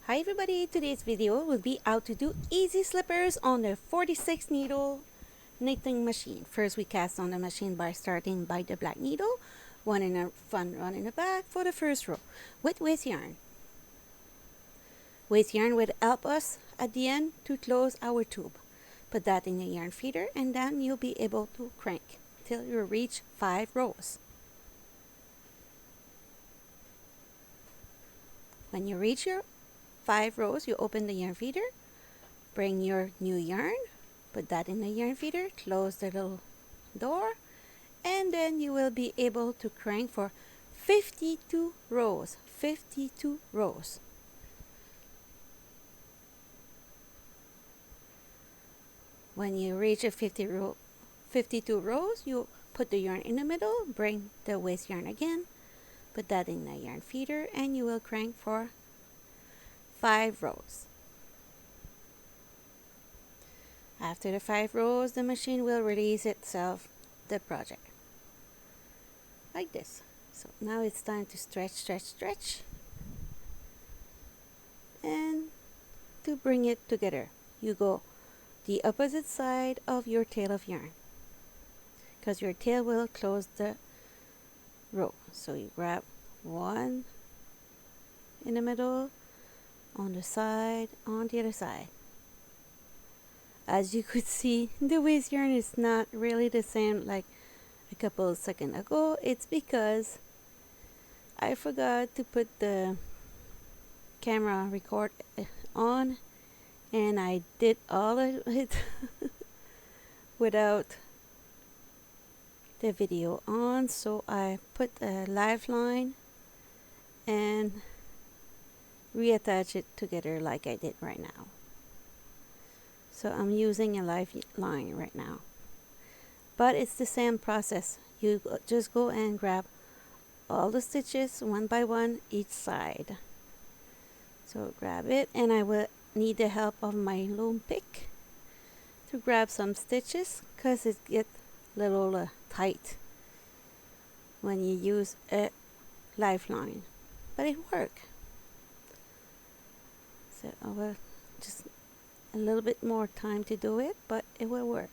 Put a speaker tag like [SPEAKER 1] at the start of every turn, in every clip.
[SPEAKER 1] Hi everybody, today's video will be how to do easy slippers on the 46 needle knitting machine. First we cast on the machine by starting by the black needle, one in the front, one in the back for the first row with waste yarn. Waste yarn will help us at the end to close our tube. Put that in the yarn feeder and then you'll be able to crank till you reach 5 rows. When you reach your 5 rows, you open the yarn feeder, bring your new yarn, put that in the yarn feeder, close the little door, and then you will be able to crank for 52 rows. 52 rows. When you reach a 52 rows, you put the yarn in the middle, bring the waste yarn again, put that in the yarn feeder, and you will crank for 5 rows. After the 5 rows, the machine will release itself the project like this. So now it's time to stretch and to bring it together. You go the opposite side of your tail of yarn because your tail will close the row. So you grab one in the middle, on the side, on the other side. As you could see, the waste yarn is not really the same like a couple of seconds ago. It's because I forgot to put the camera record on and I did all of it without the video on, so I put a lifeline and reattach it together like I did right now. So I'm using a lifeline right now, but it's the same process. You just go and grab all the stitches one by one each side. So grab it, and I will need the help of my loom pick to grab some stitches because it gets a little tight when you use a lifeline, but it works. So I will just a little bit more time to do it, but it will work.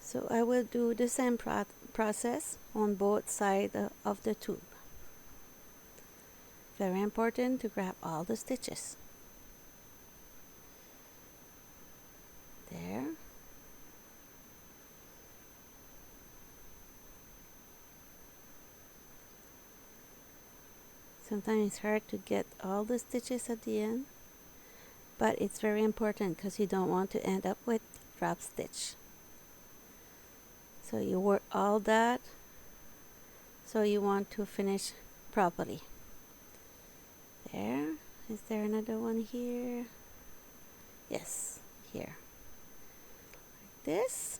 [SPEAKER 1] So I will do the same process on both sides of the tube. Very important to grab all the stitches. There. Sometimes it's hard to get all the stitches at the end, but it's very important because you don't want to end up with drop stitch. So you work all that, so you want to finish properly. There. Is there another one here? Yes, here. Like this.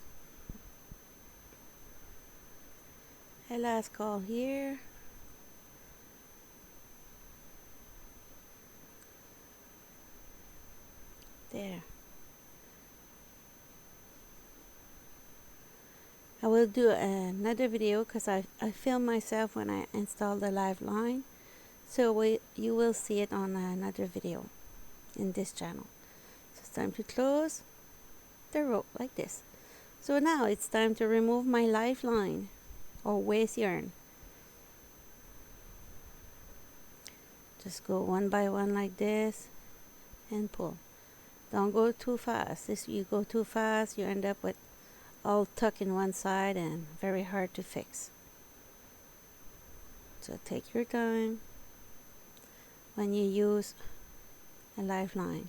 [SPEAKER 1] A last call here. There. I will do another video because I filmed myself when I installed the live line, so you will see it on another video in this channel. So it's time to close the row like this. So now it's time to remove my lifeline or waste yarn. Just go one by one like this and pull. Don't go too fast. If you go too fast, you end up with all tucked in one side and very hard to fix. So take your time when you use a lifeline.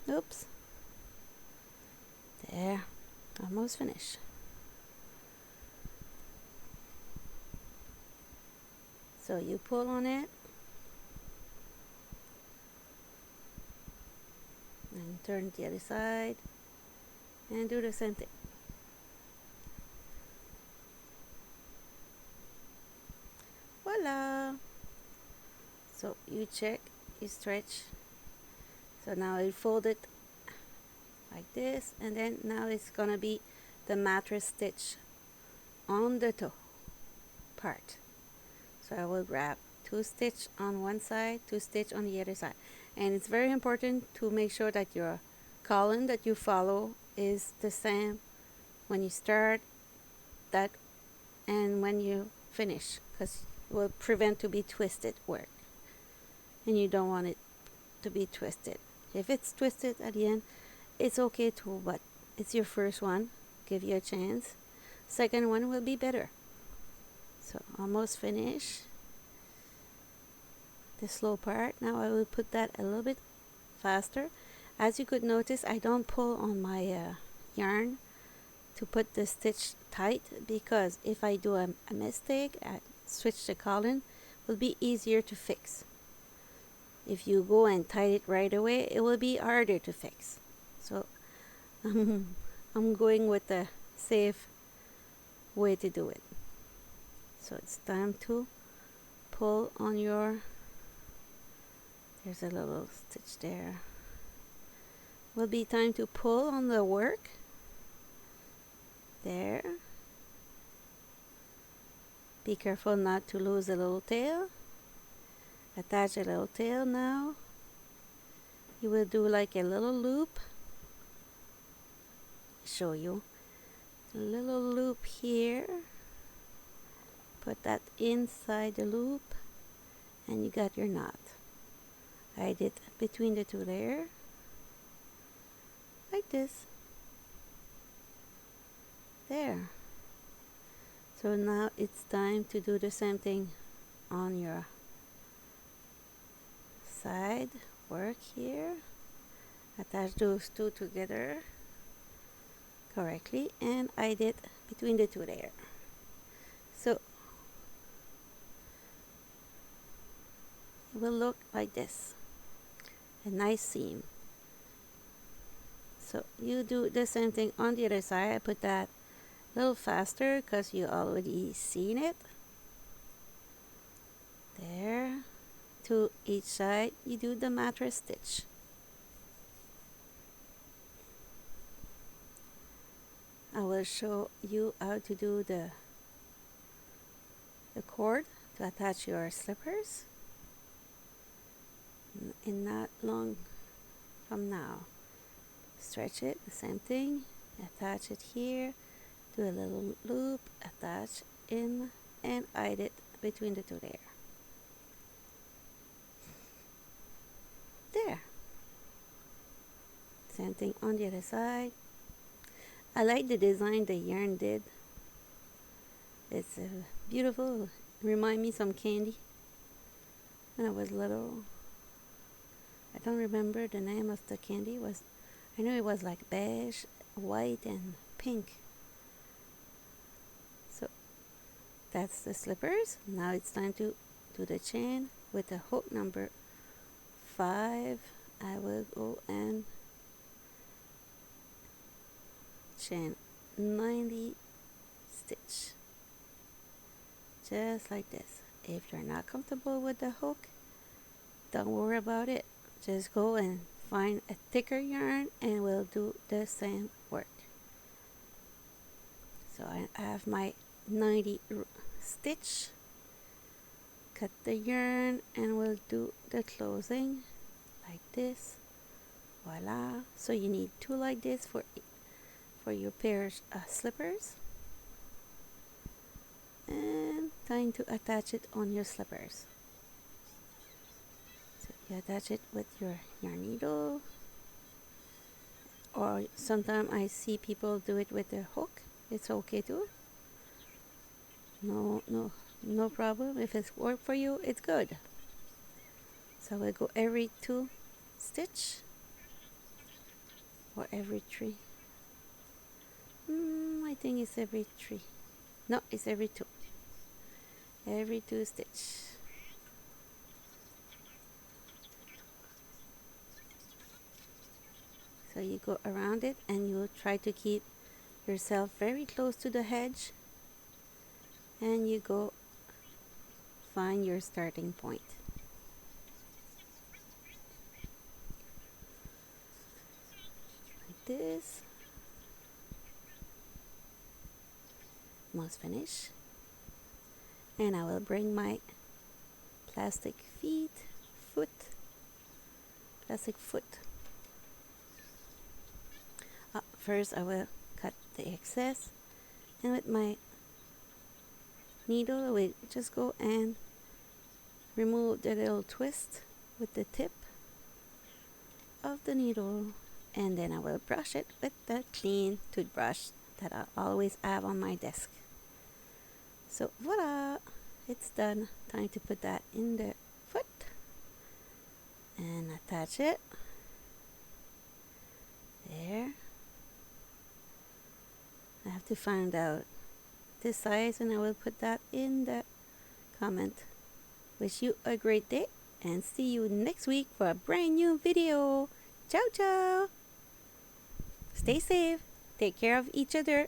[SPEAKER 1] Oops. There. Almost finished. So you pull on it and turn to the other side and do the same thing. Voila! So you check, you stretch. So now you fold it like this, and then now it's gonna be the mattress stitch on the toe part. So I will grab 2 stitch on one side, 2 stitch on the other side. And it's very important to make sure that your column that you follow is the same when you start that and when you finish, because it will prevent to be twisted work, and you don't want it to be twisted. If it's twisted at the end, it's okay too, but it's your first one, give you a chance. Second one will be better. So almost finished the slow part. Now I will put that a little bit faster. As you could notice, I don't pull on my yarn to put the stitch tight, because if I do a mistake, I switch the column, it will be easier to fix. If you go and tie it right away, it will be harder to fix. So I'm going with the safe way to do it. So it's time to pull on your, there's a little stitch there. Will be time to pull on the work. There. Be careful not to lose a little tail. Attach a little tail now. You will do like a little loop. Show you. A little loop here. Put that inside the loop and you got your knot. I did between the two there. Like this. There. So now it's time to do the same thing on your side work here. Attach those two together correctly, and I did between the two there. So it will look like this, a nice seam. So you do the same thing on the other side. I put that a little faster because you already seen it. There. To each side you do the mattress stitch. I will show you how to do the cord to attach your slippers in not long from now. Stretch it, the same thing, attach it here, do a little loop, attach in, and hide it between the two there. There. Same thing on the other side. I like the design the yarn did. It's beautiful. Remind me some candy when I was little. I don't remember the name of the candy. I know it was like beige, white, and pink. So that's the slippers. Now it's time to do the chain with the hook number 5. I will go and chain 90 stitch, just like this. If you're not comfortable with the hook, don't worry about it. Just go and find a thicker yarn and we'll do the same work. So I have my 90 stitch, cut the yarn, and we'll do the closing like this. Voila. So you need 2 like this for your pairs of slippers, and time to attach it on your slippers. So you attach it with your yarn needle, or sometimes I see people do it with their hook. It's okay too. No problem. If it's work for you, it's good. So we'll go every 2 stitch or every 3. I think it's every 3. No, it's every 2. Every 2 stitch. So you go around it and you try to keep yourself very close to the edge, and you go find your starting point. Like this. Almost finished. And I will bring my plastic foot. First I will cut the excess, and with my needle I will just go and remove the little twist with the tip of the needle, and then I will brush it with the clean toothbrush that I always have on my desk. So voila, it's done. Time to put that in the foot and attach it there. I have to find out this size, and I will put that in the comment. Wish you a great day, and see you next week for a brand new video. Ciao ciao. Stay safe, take care of each other,